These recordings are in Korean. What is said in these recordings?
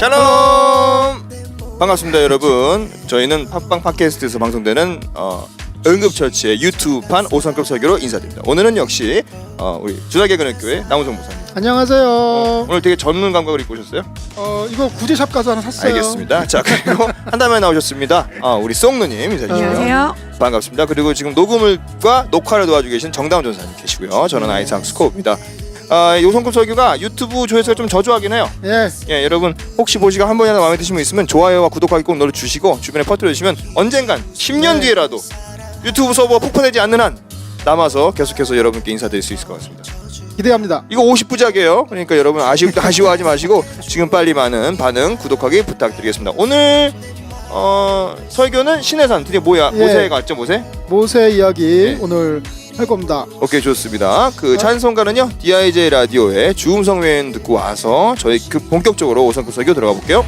샬롬! 반갑습니다 여러분. 저희는 팟빵 팟캐스트에서 방송되는 응급처치의 유튜브판 5성급 설교로 인사드립니다. 오늘은 역시 우리 주다개근교회 남우성 목사님. 안녕하세요. 오늘 되게 전문 감각을 입고 오셨어요? 이거 구제샵 가서 하나 샀어요. 알겠습니다. 자, 그리고 한 달만에 나오셨습니다. 우리 송누님 인사해주세요. 안녕하세요. 반갑습니다. 그리고 지금 녹음과 녹화를 도와주고 계신 정다운 전사님 계시고요. 저는 아이상 스코입니다. 요성급 설교가 유튜브 조회수가 좀 저조하긴 해요. 예, 여러분 혹시 보시고 한 번이라도 마음에 드시는 분 있으면 좋아요와 구독하기 꼭 눌러주시고 주변에 퍼뜨려주시면 언젠간 10년 뒤에라도 유튜브 서버가 폭파되지 않는 한 남아서 계속해서 여러분께 인사드릴 수 있을 것 같습니다. 기대합니다. 이거 50부작이에요. 그러니까 여러분 아쉬워하지 마시고 지금 빨리 많은 반응 구독하기 부탁드리겠습니다. 오늘 설교는 신해산 드디어 모세가 왔죠. 모세 이야기 네. 오늘 할 겁니다. 오케이, 좋습니다. 그 찬송가는요 DIJ 라디오의 주음성 외엔 듣고 와서 저희 본격적으로 5성급 설교 들어가 볼게요.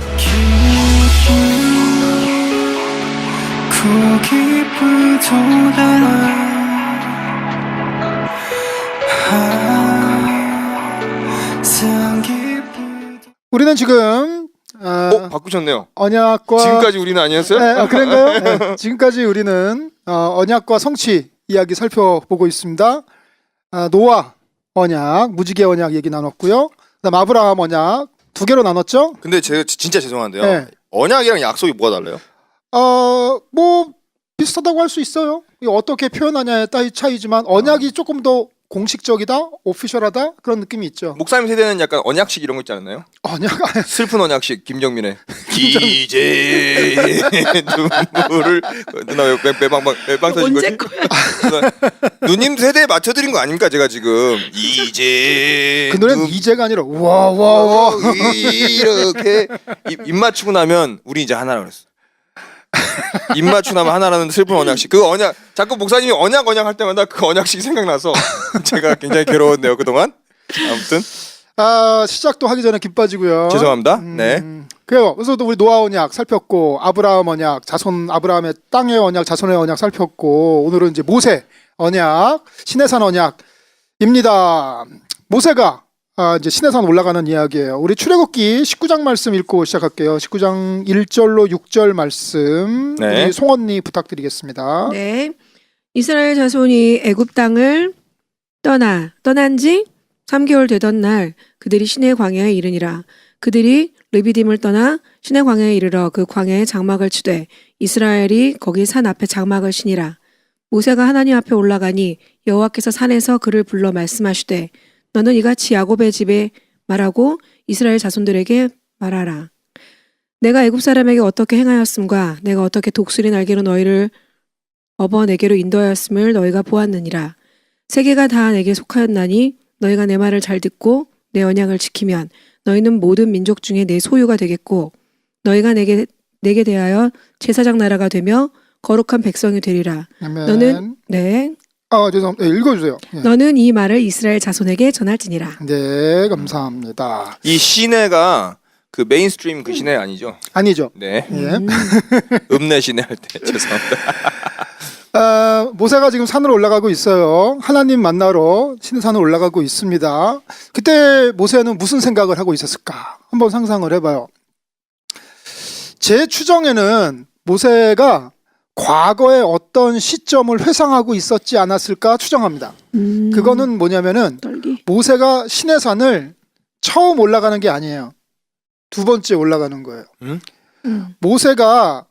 우리는 지금 바꾸셨네요. 언약과 지금까지 우리는 아니었어요? 네, 그런가요? 네, 지금까지 우리는 언약과 성취 이야기 살펴보고 있습니다. 노아 언약, 무지개 언약 얘기 나눴고요. 그다음 아브라함 언약 두 개로 나눴죠. 근데 제가 진짜 죄송한데요. 네. 언약이랑 약속이 뭐가 달라요? 뭐 비슷하다고 할 수 있어요. 이거 어떻게 표현하냐에 따라 차이지만 언약이 조금 더 공식적이다, 오피셜하다 그런 느낌이 있죠. 목사님 세대는 약간 언약식 이런 거 있지 않았나요? 언약 슬픈 언약식 김정민의 이제 눈물을 누나 매방 터진 거지? 언제 거야? 누님 세대에 맞춰드린 거 아닙니까 제가 지금 이제 그 노래는 이제가 아니라 와와와 이렇게 입 맞추고 나면 우리 이제 하나라 그랬어. 입 맞추고 나면 하나라는 슬픈 언약식. 그 언약 자꾸 목사님이 언약 할 때마다 그 언약식이 생각나서 제가 굉장히 괴로웠네요 그동안. 아무튼 시작도 하기 전에 김 빠지고요. 죄송합니다. 네. 그래요. 그래서 또 우리 노아 언약 살폈고 아브라함 언약, 자손 아브라함의 땅의 언약, 자손의 언약 살폈고 오늘은 이제 모세 언약, 시내산 언약입니다. 모세가 이제 시내산 올라가는 이야기예요. 우리 출애굽기 19장 말씀 읽고 시작할게요. 19장 1절로 6절 말씀 네. 우리 송언니 부탁드리겠습니다. 네. 이스라엘 자손이 애굽 땅을 떠난 지 3개월 되던 날 그들이 시내 광야에 이르니라. 그들이 르비딤을 떠나 시내 광야에 이르러 그 광야에 장막을 치되 이스라엘이 거기 산 앞에 장막을 치니라. 모세가 하나님 앞에 올라가니 여호와께서 산에서 그를 불러 말씀하시되 너는 이같이 야곱의 집에 말하고 이스라엘 자손들에게 말하라. 내가 애굽 사람에게 어떻게 행하였음과 내가 어떻게 독수리 날개로 너희를 업어 내게로 인도하였음을 너희가 보았느니라. 세계가 다 내게 속하였나니 너희가 내 말을 잘 듣고 내 언약을 지키면 너희는 모든 민족 중에 내 소유가 되겠고 너희가 내게 대하여 제사장 나라가 되며 거룩한 백성이 되리라. 아멘. 너는 죄송합니다. 읽어주세요. 예. 너는 이 말을 이스라엘 자손에게 전할지니라. 네, 감사합니다. 이 시내가 그 메인스트림 그 시내 아니죠? 아니죠. 네. 예. 읍내 시내 할 때 죄송합니다. 모세가 지금 산으로 올라가고 있어요. 하나님 만나러 시내산으로 올라가고 있습니다. 그때 모세는 무슨 생각을 하고 있었을까? 한번 상상을 해봐요. 제 추정에는 모세가 과거의 어떤 시점을 회상하고 있었지 않았을까 추정합니다. 그거는 뭐냐면은 떨기. 모세가 시내산을 처음 올라가는 게 아니에요. 두 번째 올라가는 거예요. 모세가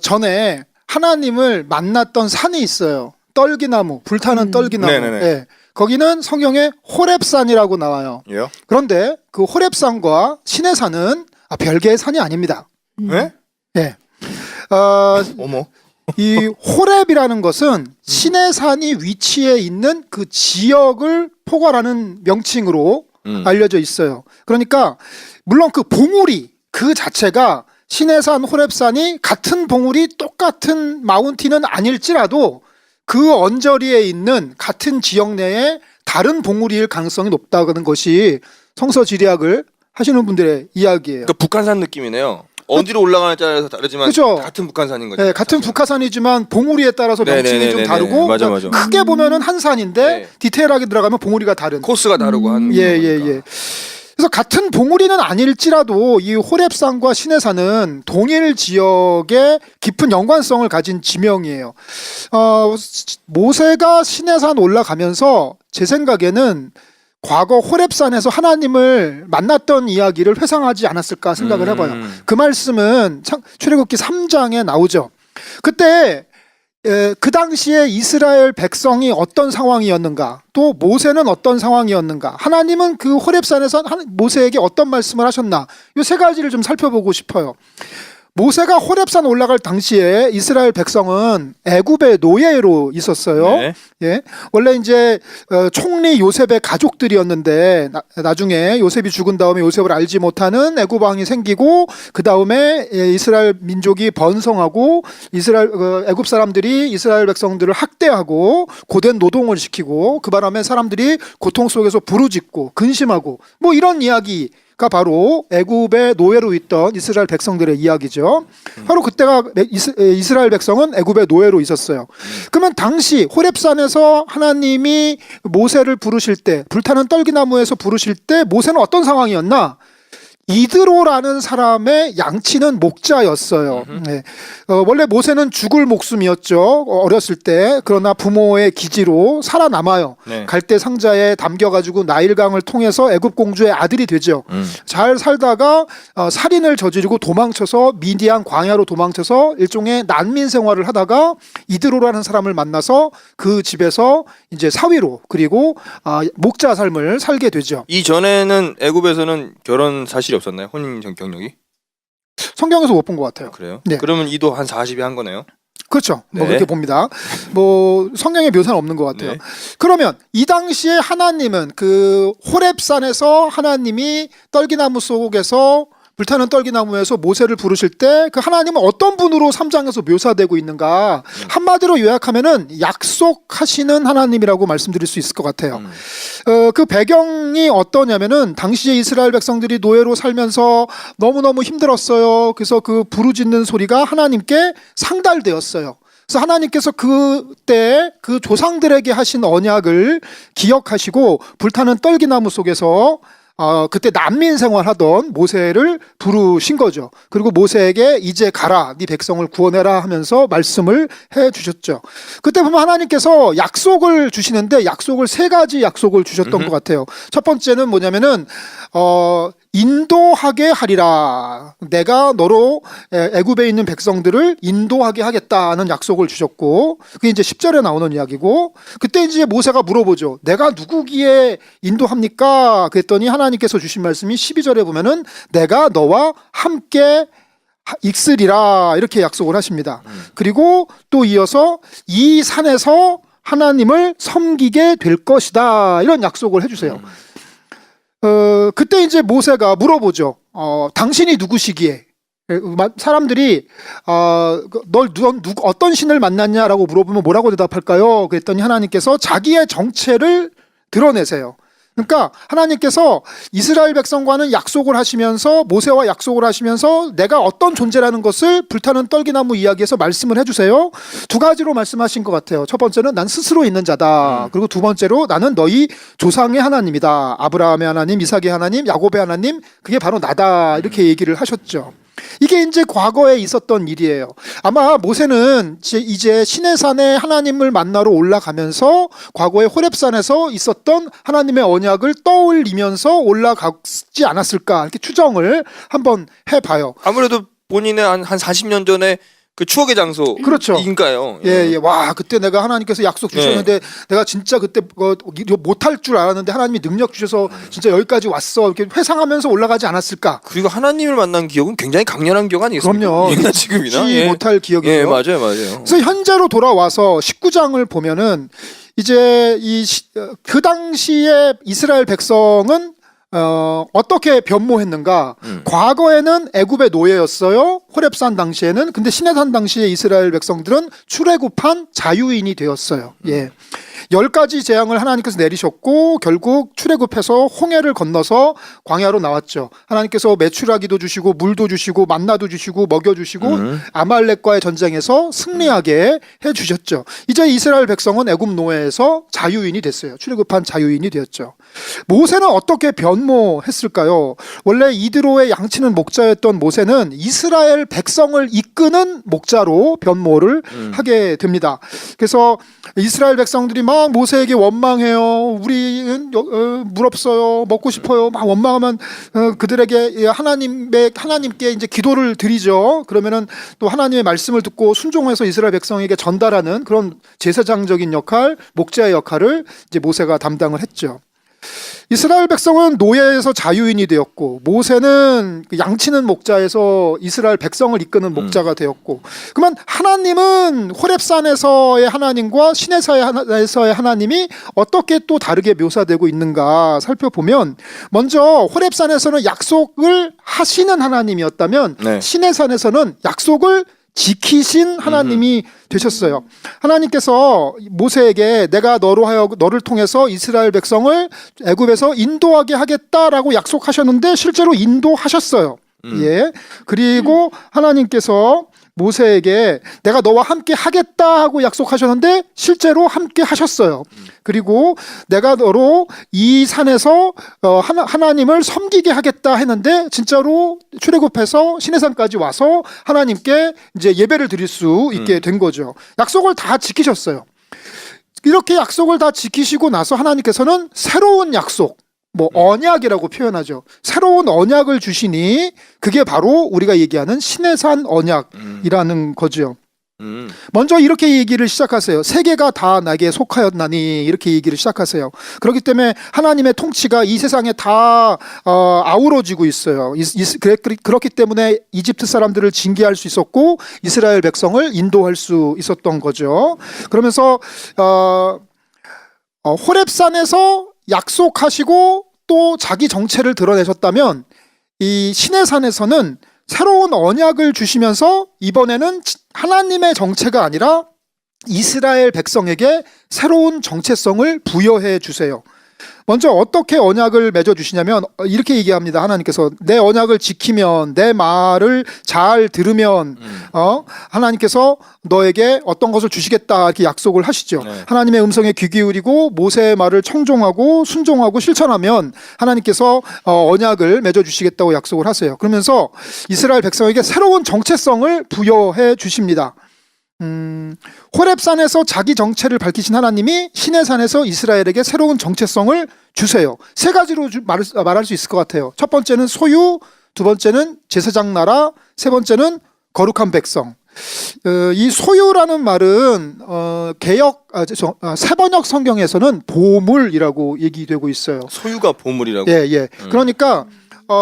전에 하나님을 만났던 산이 있어요. 떨기나무, 불타는 떨기나무. 네. 거기는 성경에 호렙산이라고 나와요. 예? 그런데 그 호렙산과 시내산은 별개의 산이 아닙니다. 네? 네. 어머. 이 호렙이라는 것은 시내산이 위치해 있는 그 지역을 포괄하는 명칭으로 알려져 있어요. 그러니까 물론 그 봉우리 그 자체가 시내산, 호렙산이 같은 봉우리 똑같은 마운틴은 아닐지라도 그 언저리에 있는 같은 지역 내에 다른 봉우리일 가능성이 높다는 것이 성서지리학을 하시는 분들의 이야기예요. 그러니까 북한산 느낌이네요. 어디로 올라가느냐에 따라서 다르지만 그쵸? 같은 북한산인 거죠. 네, 같은 북한산이지만 봉우리에 따라서 명칭이 좀 다르고 맞아. 크게 보면은 한 산인데 네. 디테일하게 들어가면 봉우리가 다른 코스가 다르고 하는 예. 거니까. 그래서 같은 봉우리는 아닐지라도 이 호렙산과 시내산은 동일 지역의 깊은 연관성을 가진 지명이에요. 모세가 시내산 올라가면서 제 생각에는 과거 호렙산에서 하나님을 만났던 이야기를 회상하지 않았을까 생각을 해봐요. 그 말씀은 출애굽기 3장에 나오죠. 그때 그 당시에 이스라엘 백성이 어떤 상황이었는가, 또 모세는 어떤 상황이었는가, 하나님은 그 호렙산에서 모세에게 어떤 말씀을 하셨나, 이 세 가지를 좀 살펴보고 싶어요. 모세가 호렙산 올라갈 당시에 이스라엘 백성은 애굽의 노예로 있었어요. 네. 예, 원래 이제 총리 요셉의 가족들이었는데 나중에 요셉이 죽은 다음에 요셉을 알지 못하는 애굽 왕이 생기고 그 다음에 이스라엘 민족이 번성하고 애굽 사람들이 이스라엘 백성들을 학대하고 고된 노동을 시키고 그 바람에 사람들이 고통 속에서 부르짖고 근심하고 뭐 이런 이야기. 가 바로 애굽의 노예로 있던 이스라엘 백성들의 이야기죠. 바로 그때가 이스라엘 백성은 애굽의 노예로 있었어요. 그러면 당시 호렙산에서 하나님이 모세를 부르실 때, 불타는 떨기나무에서 부르실 때 모세는 어떤 상황이었나? 이드로라는 사람의 양치는 목자였어요. 네. 원래 모세는 죽을 목숨이었죠. 어렸을 때. 그러나 부모의 기지로 살아남아요. 네. 갈대 상자에 담겨가지고 나일강을 통해서 애굽 공주의 아들이 되죠. 잘 살다가 살인을 저지르고 도망쳐서 미디안 광야로 도망쳐서 일종의 난민 생활을 하다가 이드로라는 사람을 만나서 그 집에서 이제 사위로 그리고 목자 삶을 살게 되죠. 이 전에는 애굽에서는 결혼 사실이 없었나요? 혼인 경력이? 성경에서 못 본 것 같아요. 그래요? 네. 그러면 이도 한 40이 한 거네요. 그렇죠. 뭐 네. 그렇게 봅니다. 뭐 성경에 묘사는 없는 것 같아요. 네. 그러면 이 당시에 하나님은 그 호렙산에서 하나님이 떨기나무 속에서 불타는 떨기나무에서 모세를 부르실 때 그 하나님은 어떤 분으로 3장에서 묘사되고 있는가, 한마디로 요약하면은 약속하시는 하나님이라고 말씀드릴 수 있을 것 같아요. 그 배경이 어떠냐면은 당시에 이스라엘 백성들이 노예로 살면서 너무너무 힘들었어요. 그래서 그 부르짖는 소리가 하나님께 상달되었어요. 그래서 하나님께서 그때 그 조상들에게 하신 언약을 기억하시고 불타는 떨기나무 속에서 그때 난민 생활하던 모세를 부르신 거죠. 그리고 모세에게 이제 가라, 네 백성을 구원해라 하면서 말씀을 해주셨죠. 그때 보면 하나님께서 약속을 주시는데 약속을 세 가지 약속을 주셨던 것 같아요. 첫 번째는 뭐냐면은 인도하게 하리라. 내가 너로 애굽에 있는 백성들을 인도하게 하겠다는 약속을 주셨고, 그게 이제 10절에 나오는 이야기고, 그때 이제 모세가 물어보죠. 내가 누구기에 인도합니까? 그랬더니 하나님께서 주신 말씀이 12절에 보면은 내가 너와 함께 있으리라, 이렇게 약속을 하십니다. 그리고 또 이어서 이 산에서 하나님을 섬기게 될 것이다, 이런 약속을 해주세요. 그때 이제 모세가 물어보죠. 당신이 누구시기에? 사람들이 넌 어떤 신을 만났냐라고 물어보면 뭐라고 대답할까요? 그랬더니 하나님께서 자기의 정체를 드러내세요. 그러니까 하나님께서 이스라엘 백성과는 약속을 하시면서, 모세와 약속을 하시면서 내가 어떤 존재라는 것을 불타는 떨기나무 이야기에서 말씀을 해주세요. 두 가지로 말씀하신 것 같아요. 첫 번째는 난 스스로 있는 자다. 그리고 두 번째로 나는 너희 조상의 하나님이다. 아브라함의 하나님, 이삭의 하나님, 야곱의 하나님, 그게 바로 나다. 이렇게 얘기를 하셨죠. 이게 이제 과거에 있었던 일이에요. 아마 모세는 이제 시내산에 하나님을 만나러 올라가면서 과거에 호렙산에서 있었던 하나님의 언약을 떠올리면서 올라가지 않았을까, 이렇게 추정을 한번 해봐요. 아무래도 본인의 한 40년 전에 그 추억의 장소. 그렇죠. 인가요? 예. 와, 그때 내가 하나님께서 약속 주셨는데 내가 진짜 그때 못할 줄 알았는데 하나님이 능력 주셔서 진짜 여기까지 왔어. 이렇게 회상하면서 올라가지 않았을까? 그리고 하나님을 만난 기억은 굉장히 강렬한 기억 아니겠습니까? 그럼요. 옛날 지금이나. 잊지 못할 기억이죠. 예, 맞아요. 그래서 현재로 돌아와서 19장을 보면은 이제 그 당시에 이스라엘 백성은 어떻게 변모했는가? 과거에는 애굽의 노예였어요. 호렙산 당시에는. 근데 시내산 당시에 이스라엘 백성들은 출애굽한 자유인이 되었어요. 예. 10가지 재앙을 하나님께서 내리셨고 결국 출애굽해서 홍해를 건너서 광야로 나왔죠. 하나님께서 메추라기도 주시고 물도 주시고 만나도 주시고 먹여주시고 아말렉과의 전쟁에서 승리하게 해주셨죠. 이제 이스라엘 백성은 애굽 노예에서 자유인이 됐어요. 출애굽한 자유인이 되었죠. 모세는 어떻게 변모했을까요? 원래 이드로의 양치는 목자였던 모세는 이스라엘 백성을 이끄는 목자로 변모를 하게 됩니다. 그래서 이스라엘 백성들이 막 모세에게 원망해요. 우리는 물 없어요. 먹고 싶어요. 막 원망하면 그들에게 하나님께 이제 기도를 드리죠. 그러면은 또 하나님의 말씀을 듣고 순종해서 이스라엘 백성에게 전달하는 그런 제사장적인 역할, 목자의 역할을 이제 모세가 담당을 했죠. 이스라엘 백성은 노예에서 자유인이 되었고 모세는 양치는 목자에서 이스라엘 백성을 이끄는 목자가 되었고, 그러면 하나님은 호렙산에서의 하나님과 시내산에서의 하나님이 어떻게 또 다르게 묘사되고 있는가 살펴보면, 먼저 호렙산에서는 약속을 하시는 하나님이었다면 네. 시내산에서는 약속을 지키신 하나님이 되셨어요. 하나님께서 모세에게 내가 너를 통해서 이스라엘 백성을 애굽에서 인도하게 하겠다라고 약속하셨는데 실제로 인도하셨어요. 예. 그리고 하나님께서 모세에게 내가 너와 함께 하겠다 하고 약속하셨는데 실제로 함께 하셨어요. 그리고 내가 너로 이 산에서 하나님을 섬기게 하겠다 했는데 진짜로 출애굽해서 시내산까지 와서 하나님께 이제 예배를 드릴 수 있게 된 거죠. 약속을 다 지키셨어요. 이렇게 약속을 다 지키시고 나서 하나님께서는 새로운 약속, 언약이라고 표현하죠. 새로운 언약을 주시니 그게 바로 우리가 얘기하는 시내산 언약이라는 거죠. 먼저 이렇게 얘기를 시작하세요. 세계가 다 나에게 속하였나니, 이렇게 얘기를 시작하세요. 그렇기 때문에 하나님의 통치가 이 세상에 다 아우러지고 있어요. 그렇기 때문에 이집트 사람들을 징계할 수 있었고 이스라엘 백성을 인도할 수 있었던 거죠. 그러면서 호렙산에서 약속하시고 또 자기 정체를 드러내셨다면 이 시내산에서는 새로운 언약을 주시면서 이번에는 하나님의 정체가 아니라 이스라엘 백성에게 새로운 정체성을 부여해 주세요. 먼저 어떻게 언약을 맺어 주시냐면 이렇게 얘기합니다. 하나님께서 내 언약을 지키면, 내 말을 잘 들으면 하나님께서 너에게 어떤 것을 주시겠다 이렇게 약속을 하시죠. 네. 하나님의 음성에 귀 기울이고 모세의 말을 청종하고 순종하고 실천하면 하나님께서 언약을 맺어 주시겠다고 약속을 하세요. 그러면서 이스라엘 백성에게 새로운 정체성을 부여해 주십니다. 호렙산에서 자기 정체를 밝히신 하나님이 시내산에서 이스라엘에게 새로운 정체성을 주세요. 세 가지로 말할 수 있을 것 같아요. 첫 번째는 소유, 두 번째는 제사장 나라, 세 번째는 거룩한 백성. 이 소유라는 말은 새번역 성경에서는 보물이라고 얘기되고 있어요. 소유가 보물이라고. 예. 그러니까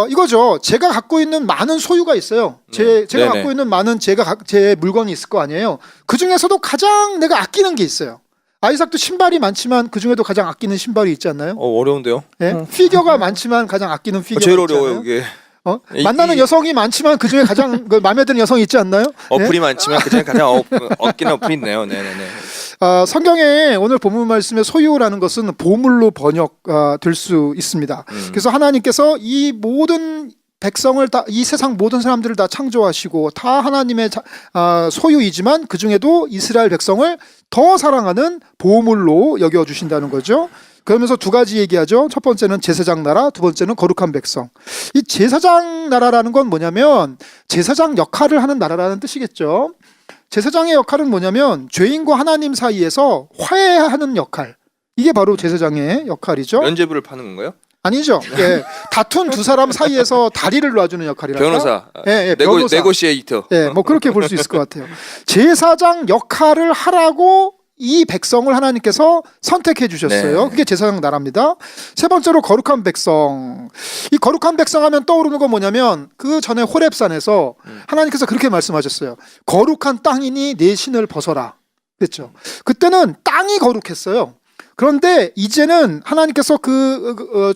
이거죠. 제가 갖고 있는 많은 소유가 있어요. 제가 네네. 갖고 있는 많은 제 물건이 있을 거 아니에요. 그 중에서도 가장 내가 아끼는 게 있어요. 아이삭도 신발이 많지만 그 중에도 가장 아끼는 신발이 있지 않나요? 어려운데요. 예? 피겨가 많지만 가장 아끼는 피겨가 제일 있지 어려워요 않아요? 이게. 만나는 여성이 많지만 그 중에 가장 마음에 드는 여성이 있지 않나요? 어플이 예? 많지만 그중에 가장 어깨는 어플이 있네요. 네네네. 성경에 오늘 본문 말씀에 소유라는 것은 보물로 번역될 수 있습니다. 그래서 하나님께서 이 모든 백성을 다, 이 세상 모든 사람들을 다 창조하시고 다 하나님의 소유이지만 그 중에도 이스라엘 백성을 더 사랑하는 보물로 여겨주신다는 거죠. 그러면서 두 가지 얘기하죠. 첫 번째는 제사장 나라, 두 번째는 거룩한 백성. 이 제사장 나라라는 건 뭐냐면 제사장 역할을 하는 나라라는 뜻이겠죠. 제사장의 역할은 뭐냐면 죄인과 하나님 사이에서 화해하는 역할. 이게 바로 제사장의 역할이죠. 면죄부를 파는 건가요? 아니죠. 예. 다툰 두 사람 사이에서 다리를 놔주는 역할이랄까. 변호사. 변호사. 네고시에이터. 예, 그렇게 볼 수 있을 것 같아요. 제사장 역할을 하라고 이 백성을 하나님께서 선택해 주셨어요. 네. 그게 제사장 나라입니다. 세 번째로 거룩한 백성. 이 거룩한 백성 하면 떠오르는 건 뭐냐면 그 전에 호렙산에서 하나님께서 그렇게 말씀하셨어요. 거룩한 땅이니 내 신을 벗어라. 그랬죠. 그때는 땅이 거룩했어요. 그런데 이제는 하나님께서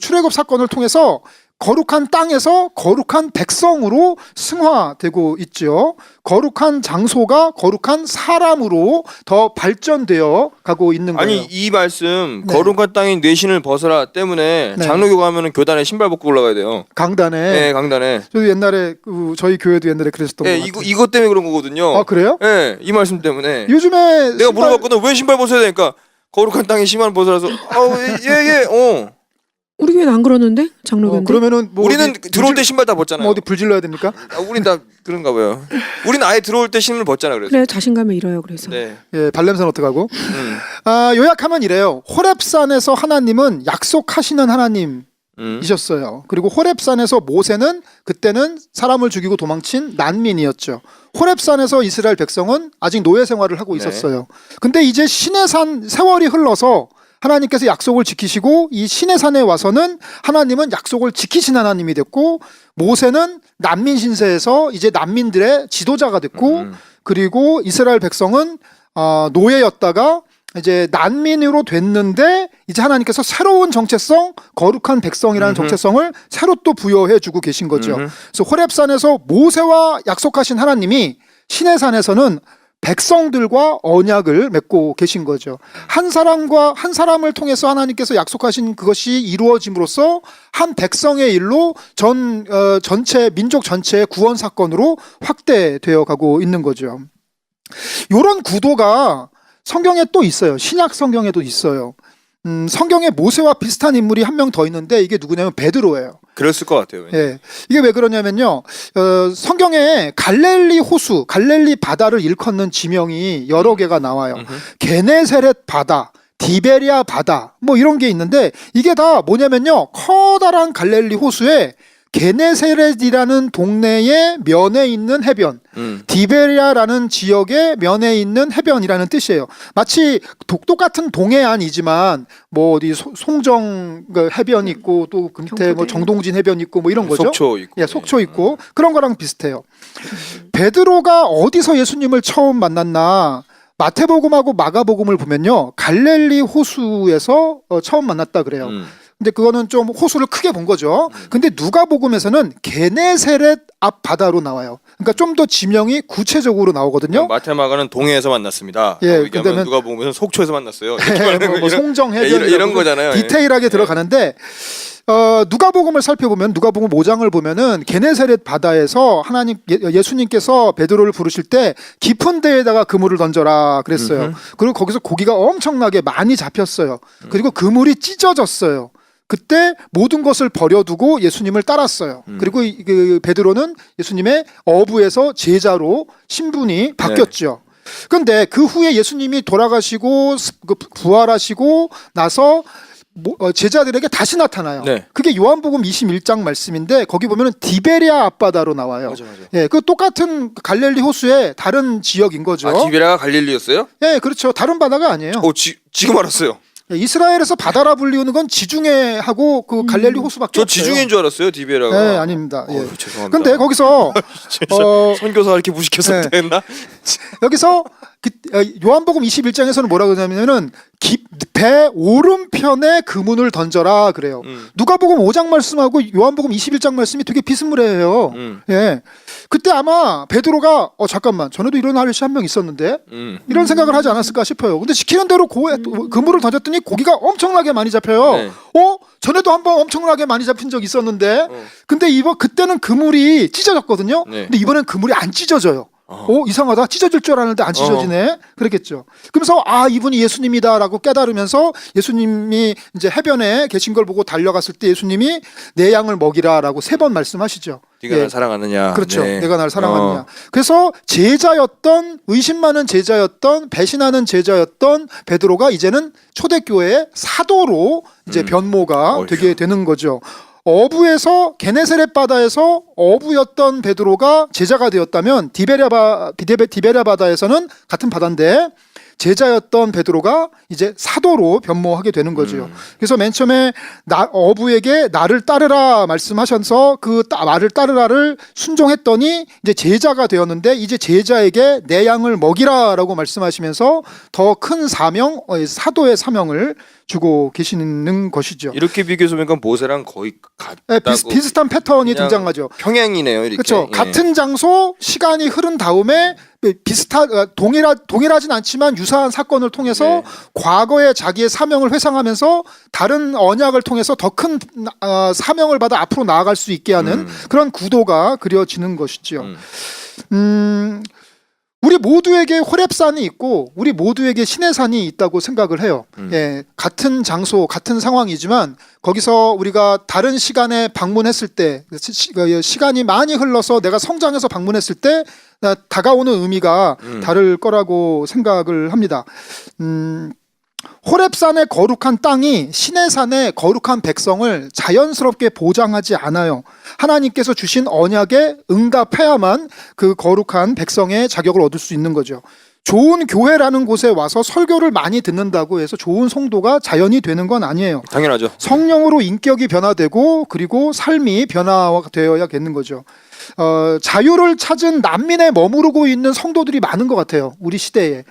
출애굽 사건을 통해서 거룩한 땅에서 거룩한 백성으로 승화되고 있죠. 거룩한 장소가 거룩한 사람으로 더 발전되어 가고 있는 거예요. 아니 이 말씀 네. 거룩한 땅인 내 신을 벗어라 때문에 네. 장로교 가면은 교단에 신발 벗고 올라가야 돼요. 강단에. 네, 강단에. 저도 옛날에 저희 교회도 옛날에 그랬었던 네, 것 같아요. 이것 때문에 그런 거거든요. 아 그래요? 네, 이 말씀 때문에. 요즘에 내가 물어봤거든. 왜 신발 벗어야 되니까 거룩한 땅에 신발 벗어라서. 예. 우리 교회는 안 그러는데 장로교인데. 그러면은 뭐 우리는 어디 들어올 때 신발 다 벗잖아요. 뭐 어디 불질러야 됩니까? 우린 다 그런가 봐요. 우리는 아예 들어올 때 신을 벗잖아 그래서. 그래 자신감을 잃어요. 그래서. 네. 예, 발냄새는 어떡하고? 음. 요약하면 이래요. 호렙산에서 하나님은 약속하시는 하나님이셨어요. 그리고 호렙산에서 모세는 그때는 사람을 죽이고 도망친 난민이었죠. 호렙산에서 이스라엘 백성은 아직 노예 생활을 하고 네. 있었어요. 근데 이제 시내산 세월이 흘러서 하나님께서 약속을 지키시고 이 시내산에 와서는 하나님은 약속을 지키신 하나님이 됐고 모세는 난민 신세에서 이제 난민들의 지도자가 됐고 그리고 이스라엘 백성은 노예였다가 이제 난민으로 됐는데 이제 하나님께서 새로운 정체성, 거룩한 백성이라는 정체성을 새로 또 부여해주고 계신 거죠. 그래서 호렙산에서 모세와 약속하신 하나님이 시내산에서는 백성들과 언약을 맺고 계신 거죠. 한 사람을 통해서 하나님께서 약속하신 그것이 이루어짐으로써 한 백성의 일로 전체 민족 전체의 구원 사건으로 확대되어 가고 있는 거죠. 이런 구도가 성경에 또 있어요. 신약 성경에도 있어요. 성경에 모세와 비슷한 인물이 한 명 더 있는데 이게 누구냐면 베드로예요. 그랬을 것 같아요. 예. 이게 왜 그러냐면요. 성경에 갈릴리 호수, 갈릴리 바다를 일컫는 지명이 여러 개가 나와요. 게네사렛 바다, 디베리아 바다, 뭐 이런 게 있는데 이게 다 뭐냐면요. 커다란 갈릴리 호수에 게네사렛이라는 동네의 면에 있는 해변, 디베리아라는 지역의 면에 있는 해변이라는 뜻이에요. 마치 똑같은 동해안이지만 뭐 어디 송정 해변 있고 또 그 밑에 뭐 정동진 해변 있고 뭐 이런 거죠. 속초 있고. 예, 속초 있고 그런 거랑 비슷해요. 베드로가 어디서 예수님을 처음 만났나? 마태복음하고 마가복음을 보면요, 갈릴리 호수에서 처음 만났다 그래요. 근데 그거는 좀 호수를 크게 본 거죠. 근데 누가복음에서는 게네사렛 앞 바다로 나와요. 그러니까 좀 더 지명이 구체적으로 나오거든요. 마테마가는 동해에서 만났습니다. 예, 얘기하면 그다음에 누가 보면 속초에서 만났어요. 뭐 송정 해변 이런 거잖아요. 디테일하게 들어가는데 누가복음을 살펴보면 누가복음 5장을 보면은 게네사렛 바다에서 예수님께서 베드로를 부르실 때 깊은 데에다가 그물을 던져라 그랬어요. 그리고 거기서 고기가 엄청나게 많이 잡혔어요. 그리고 그물이 찢어졌어요. 그때 모든 것을 버려두고 예수님을 따랐어요. 그리고 그 베드로는 예수님의 어부에서 제자로 신분이 바뀌었죠. 그런데 그 후에 예수님이 돌아가시고 부활하시고 나서 제자들에게 다시 나타나요. 네. 그게 요한복음 21장 말씀인데 거기 보면은 디베리아 앞바다로 나와요. 맞아. 예, 그 똑같은 갈릴리 호수의 다른 지역인 거죠. 아, 디베라가 갈릴리였어요? 예, 그렇죠. 다른 바다가 아니에요. 지금 알았어요. 예, 이스라엘에서 바다라 불리우는 건 지중해하고 그 갈릴리 호수밖에 저 없어요. 지중해인 줄 알았어요, 디베라가. 네, 아닙니다. 예. 죄송합니다. 근데 거기서 선교사 이렇게 무식해서 네. 됐나? 여기서 요한복음 21장에서는 뭐라고 하냐면은 배 오른편에 그문을 던져라 그래요. 누가복음 5장 말씀하고 요한복음 21장 말씀이 되게 비스무리해요. 예. 그때 아마 베드로가 잠깐만, 전에도 이런 아저씨 한 명 있었는데 이런 생각을 하지 않았을까 싶어요. 근데 시키는 대로 그물을 던졌더니 고기가 엄청나게 많이 잡혀요. 네. 전에도 한번 엄청나게 많이 잡힌 적 있었는데 근데 그때는 그물이 찢어졌거든요. 네. 근데 이번엔 그물이 안 찢어져요. 이상하다. 찢어질 줄 알았는데 안 찢어지네. 그랬겠죠. 그러면서 이분이 예수님이다라고 깨달으면서 예수님이 이제 해변에 계신 걸 보고 달려갔을 때 예수님이 내 양을 먹이라라고 3번 말씀하시죠. 네가 날 사랑하느냐. 그렇죠. 네. 내가 날 사랑하느냐. 그래서 의심 많은 제자였던 배신하는 제자였던 베드로가 이제는 초대교회의 사도로 이제 변모가 되게 되는 거죠. 어부에서 게네사렛 바다에서 어부였던 베드로가 제자가 되었다면 디베리아 바다에서는 같은 바다인데 제자였던 베드로가 이제 사도로 변모하게 되는 거죠. 그래서 맨 처음에 어부에게 나를 따르라 말씀하셔서 그 말을 따르라를 순종했더니 이제 제자가 되었는데 이제 제자에게 내 양을 먹이라라고 말씀하시면서 더 큰 사명, 사도의 사명을 주고 계시는 것이죠. 이렇게 비교해서 보니까 모세랑 거의 네, 같다고. 비슷한 패턴이 그냥 등장하죠. 평행이네요. 이렇게. 그렇죠. 예. 같은 장소 시간이 흐른 다음에 동일하진 않지만 유사한 사건을 통해서 네. 과거의 자기의 사명을 회상하면서 다른 언약을 통해서 더 큰 사명을 받아 앞으로 나아갈 수 있게 하는 그런 구도가 그려지는 것이죠. 우리 모두에게 호렙산이 있고 우리 모두에게 시내산이 있다고 생각을 해요. 예, 같은 장소, 같은 상황이지만 거기서 우리가 다른 시간에 방문했을 때 시간이 많이 흘러서 내가 성장해서 방문했을 때 다가오는 의미가 다를 거라고 생각을 합니다. 호렙산의 거룩한 땅이 시내산의 거룩한 백성을 자연스럽게 보장하지 않아요. 하나님께서 주신 언약에 응답해야만 그 거룩한 백성의 자격을 얻을 수 있는 거죠. 좋은 교회라는 곳에 와서 설교를 많이 듣는다고 해서 좋은 성도가 자연이 되는 건 아니에요. 당연하죠. 성령으로 인격이 변화되고 그리고 삶이 변화되어야겠는 거죠. 자유를 찾은 난민에 머무르고 있는 성도들이 많은 것 같아요. 우리 시대에.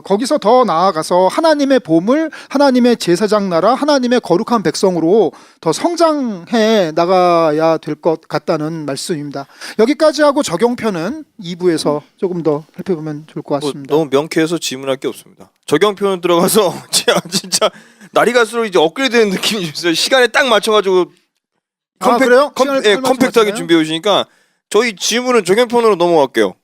거기서 더 나아가서 하나님의 보물, 하나님의 제사장 나라, 하나님의 거룩한 백성으로 더 성장해 나가야 될 것 같다는 말씀입니다. 여기까지 하고 적용편은 2부에서 조금 더 살펴보면 좋을 것 같습니다. 너무 명쾌해서 질문할 게 없습니다. 적용표는 들어가서 진짜 날이 갈수록 이제 업그레이드되는 느낌이 있어요. 시간에 딱 맞춰가지고 그래요? 시간을 딱 컴팩트하게 맞춰가지고요? 준비해 오시니까 저희 질문은 적용편으로 넘어갈게요.